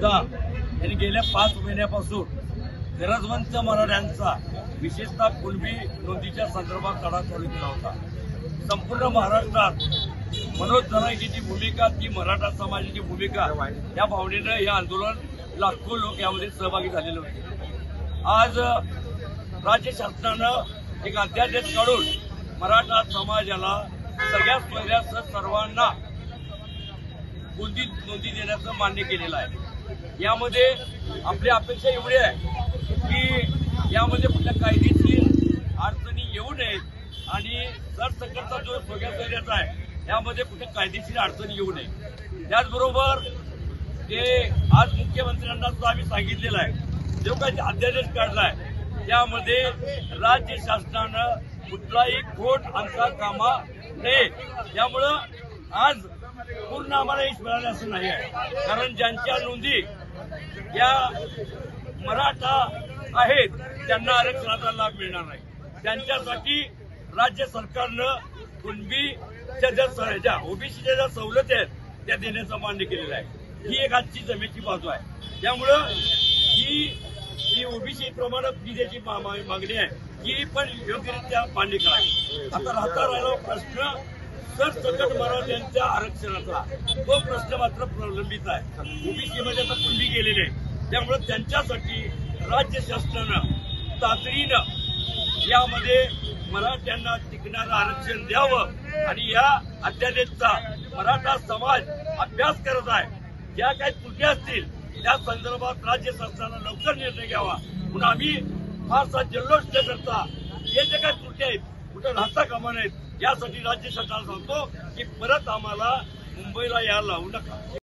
सुद्धा यांनी गेल्या 5 महिन्यापासून गरजवंत मराठ्यांचा विशेषतः कुणबी नोंदीच्या संदर्भात लढा चालू केला होता। संपूर्ण महाराष्ट्रात मनोज जरांगेची भूमिका, ती मराठा समाजाची भूमिका, या भावनेनं हे आंदोलन लाखो लोक यामध्ये सहभागी झालेले होते। आज राज्य शासनानं एक अध्यादेश काढून मराठा समाजाला सगळ्यात पहिल्या सर्वांना नोंदी देण्याचं मान्य केलेलं आहे। यामध्ये आपली अपेक्षा एवढी आहे की यामध्ये कुठल्या कायदेशीर अडचणी येऊ नयेत आणि सरसकटचा जो सोयीचा आहे यामध्ये कुठे कायदेशीर अडचणी येऊ नये। त्याचबरोबर ते आज मुख्यमंत्र्यांना सुद्धा आम्ही सांगितलेलं आहे, जो काही अध्यादेश काढलाय त्यामध्ये राज्य शासनानं कुठलाही खोट आणता कामा नये। त्यामुळं आज पूर्ण आम्हाला यश मिळालं असं नाही आहे, कारण ज्यांच्या नोंदी या मराठा आहेत त्यांना आरक्षणाचा लाभ मिळणार नाही। त्यांच्यासाठी राज्य सरकारनं कुणबीच्या ज्या ओबीसीच्या ज्या सवलती आहेत त्या देण्याचं मान्य केलेलं आहे। ही एक आजची जमेची बाजू आहे। त्यामुळं ही ओबीसी प्रमाणे फी द्यायची मागणी आहे ही पण योग्यरित्या मान्य करावी। आता राहिला प्रश्न सरसकट मराठ्यांच्या आरक्षणाचा, तो प्रश्न मात्र प्रलंबित आहे। ओबीसीमध्ये आता कुणबी गेलेले आहे, त्यामुळे त्यांच्यासाठी राज्य शासनानं तातडीनं यामध्ये मराठ्यांना टिकणारं आरक्षण द्यावं आणि या अध्यादेशाचा मराठा समाज अभ्यास करत आहे। ज्या काही त्रुटी असतील त्या संदर्भात राज्य शासनानं लवकर निर्णय घ्यावा म्हणून आम्ही फारसा जल्लोष न करता हे जे काही त्रुटी आहेत कुठे राहता कामा नयेत यासाठी राज्य शासनाला सांगतो की परत आम्हाला मुंबईला यायला लावू नका।